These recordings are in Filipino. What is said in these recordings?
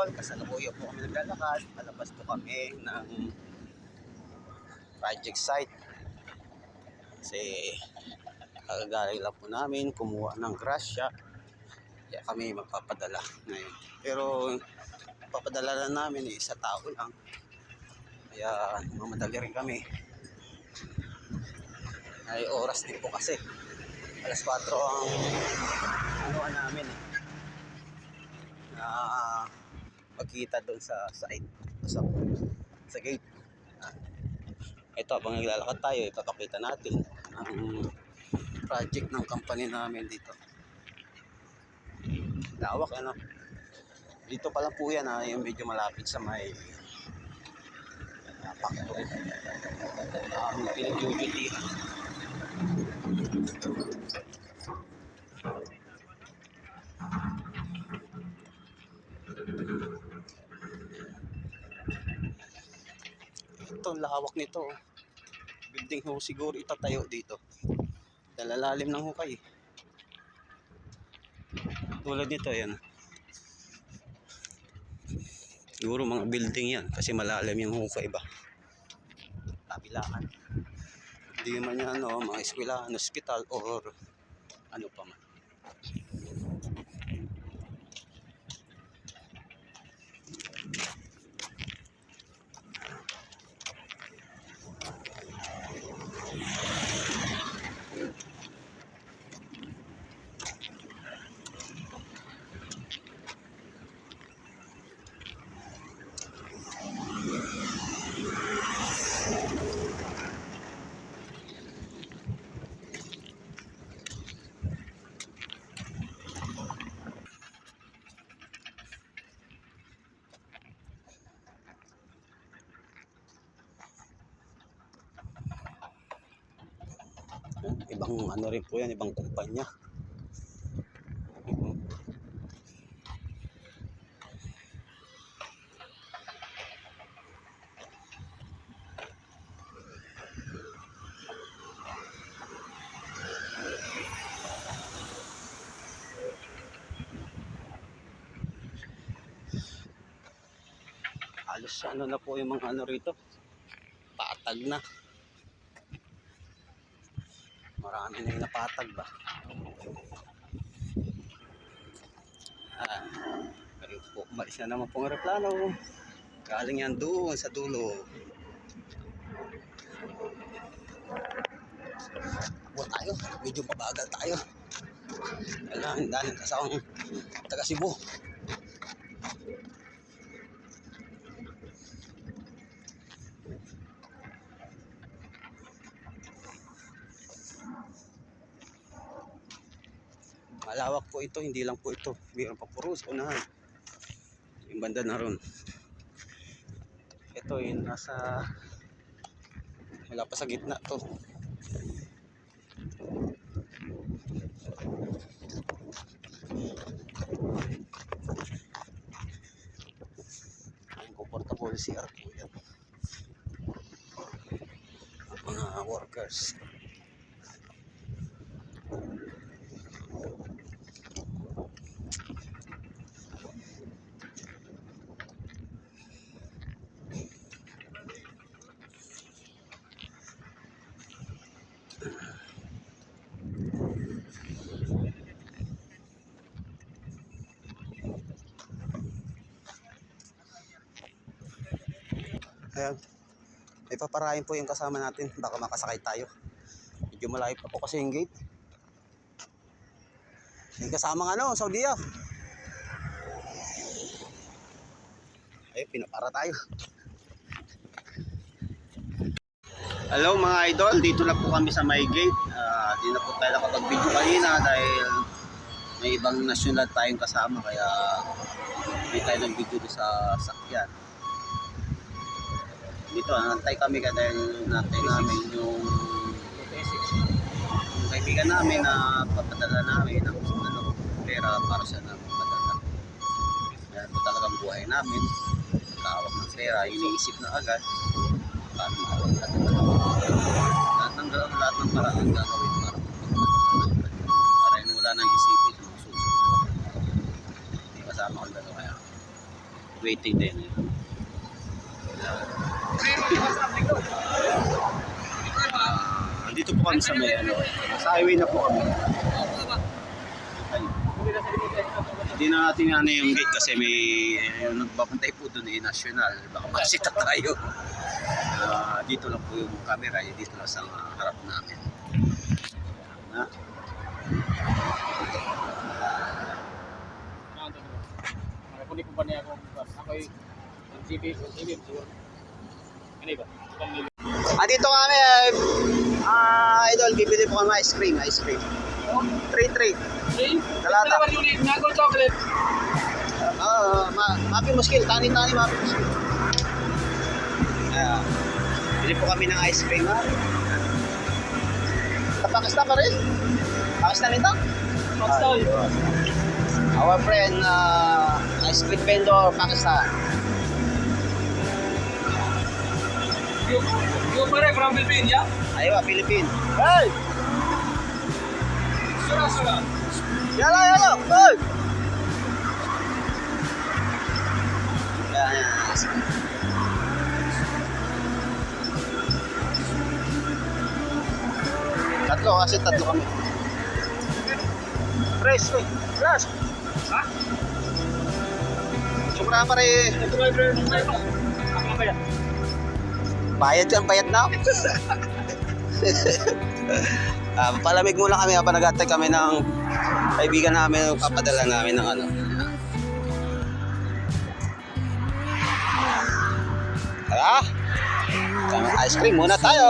idol, kasalukuyan po kami naglalakad. Palabas po kami ng project site. Kasi kagagaling lang po namin kumuha ng grasya. Kaya kami magpapadala ngayon. Pero papadala na namin isa tao lang. Kaya mamadali rin kami. Ay oras din po kasi. Alas 4 ang namin na magkita doon sa site, sa gate. Ito, habang naglalakad tayo, ipapakita natin ang project ng company namin dito. Lawak, ano? Dito pala po yan, yung medyo malapit sa may factory. Pinag-duty. Ito, lawak nito. Building ho siguro itatayo dito. Dalalalim ng hukay. Tulad nito, yan. Siguro mga building yan kasi malalim yung hukay ba. Kabilaan. Hindi man yan, mga eskwelahan, hospital or ano pa man. Ibang ano rin po yan, ibang kumpanya. Halos ano na po yung mga ano rito, patag na. Marami na yung napatag ba. Ayun po, umalis na naman pong aeroplano. Galing yan doon sa dulo. Takbo tayo, medyo mabagal tayo. Kailangan dahil kasawang taga Cebu. Malawak po ito, hindi lang po ito. Mayroon pa puro sa unahan. Yung banda na ron. Ito yung nasa, wala pa sa gitna to. Ang comfortable CR po yan. Mga workers. Ayan, may paparahin po yung kasama natin, baka makasakay tayo. Medyo malayo pa po kasi yung gate. Yung kasama ano, Saudiya. Ayun, pinapara tayo. Hello mga idol, dito na po kami sa may gate. Di na po tayo nakapag-video kanina dahil may ibang nasyonal tayong kasama, kaya hindi tayo nag-video sa sakyan. Dito, nantay kami dahil nantay namin yung kaibigan namin na papadala namin ng pera para sa papadala. Yan po talagang buhay namin. Kahawak ng pera, iniisip na agad para maawag natin. Lahat ng paraan gagawin para wala nang isipin sa mga susunod. Hindi kasama ko dalawa kaya waiting din. Dito po kami sa may ano. Sa highway na po kami. Hindi na natin ano yung gate kasi may nagbabantay po doon national. Baka masita tayo. Dito lang po yung camera. Dito lang sa harap namin. Na. Kunin ko ba niya ako? Ako'y GP. Ano ba? Dito kami, idol, bibili po kami ice cream. 3-3. Dalata. Mango chocolate. Mapi muskil, tani-tani mapi muskil. Bili po kami ng ice cream. Pakistan pa rin? Pakistan ito? Pakistan. Our friend, ice cream vendor, Pakistan. You pare from Philippines, yeah? Aywa, Philippines. Hey! Sura. Yalo! Hey! Yan. Tatlo kami. Fresh. Ha? Sobra pa rin. Ito ba yung driver? Ako na ba yan? Bayad na. Palamig muna kami habang nag-atay kami ng kaibigan namin, papadala namin ng ano. Tara! Ice cream muna tayo!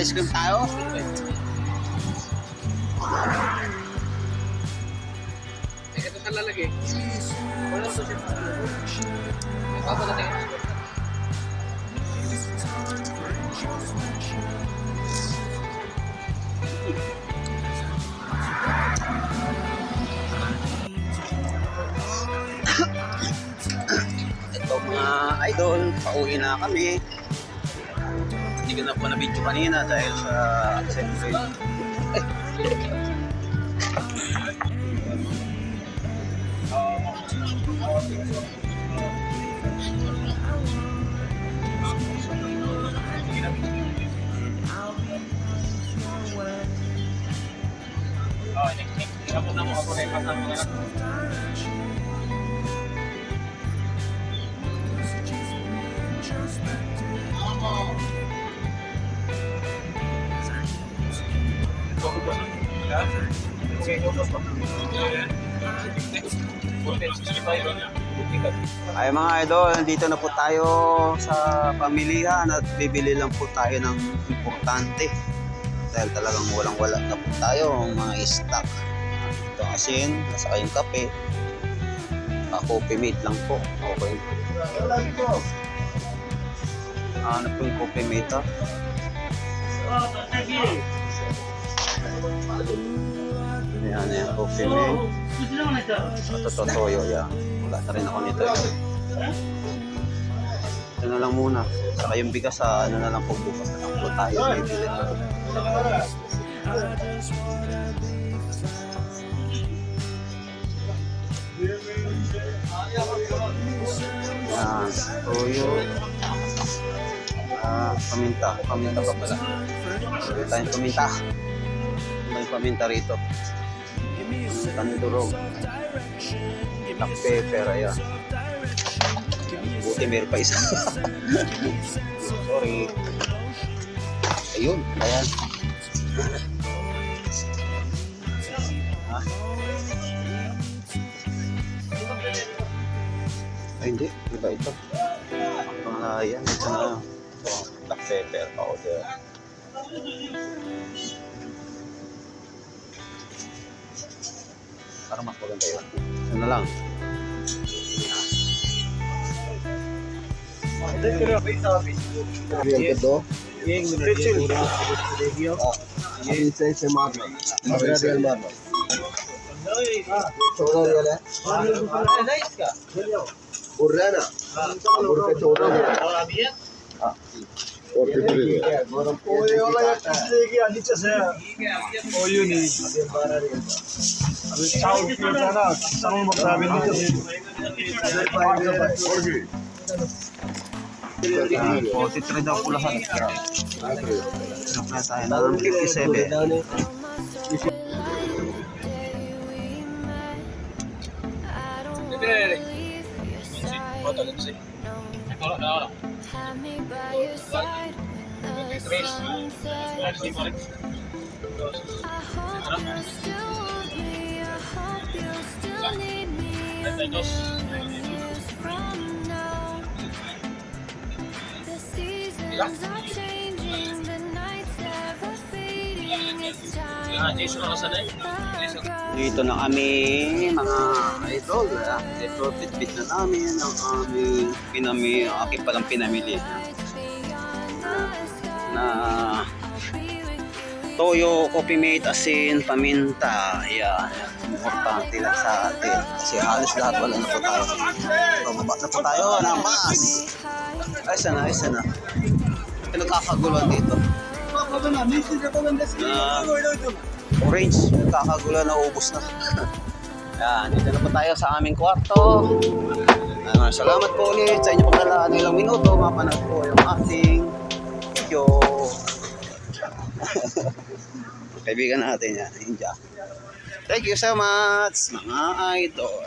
Ice cream tayo. Teka, ito lalagay. Wala po siya. Magpapalating. Ito mga idol, pauwi na kami. Hindi ko na po na-video kanina dahil sa siyempre. Tapos na mo ako na ipasang mga anak. Ay mga idol, nandito na po tayo sa pamilihan at bibili lang po tayo ng importante. Dahil talagang walang-wala na po tayo mga stock. Ito asin, nasa kayong kape. Coffee mate lang po. Okay. Ano po yung coffee mate ha? Yan yung coffee mate. Ito toyo yan. Wala na rin ako nito. Ito na lang muna. Saka yung bigas sa ano na lang po bukas na lang po tayo. Bibili. Yan, toyo. Paminta pa pala. Sabi tayong paminta. May paminta rito. Tandurog. Black pepper, ayan. Buti meron pa isa. Sorry. Ayun, ayan. Ay, hindi. Iba ito. Ayan, ito na. Black pepper powder. Para mas maganda yun. Ano lang. Forty three daw po lahat. Na tayo ng 57. Dito na kami mga idol. Ito bitbit na namin ang aming aking palang pinamili na toyo, coffee mate, asin, paminta. Yan. Importante lang sa atin. Kasi halos lahat wala na po tayo. Pababa na po tayo ng bus. Ay, sana. Pinagkakaguluhan dito. Orange, pinagkakaguluhan na ubos na. Yan, dito na po tayo sa aming kwarto. Salamat po ulit sa inyong paglalaan ng ilang minuto. Mapanood po yung ating video. Kaibigan natin yan, India. Thank you so much, mga idol.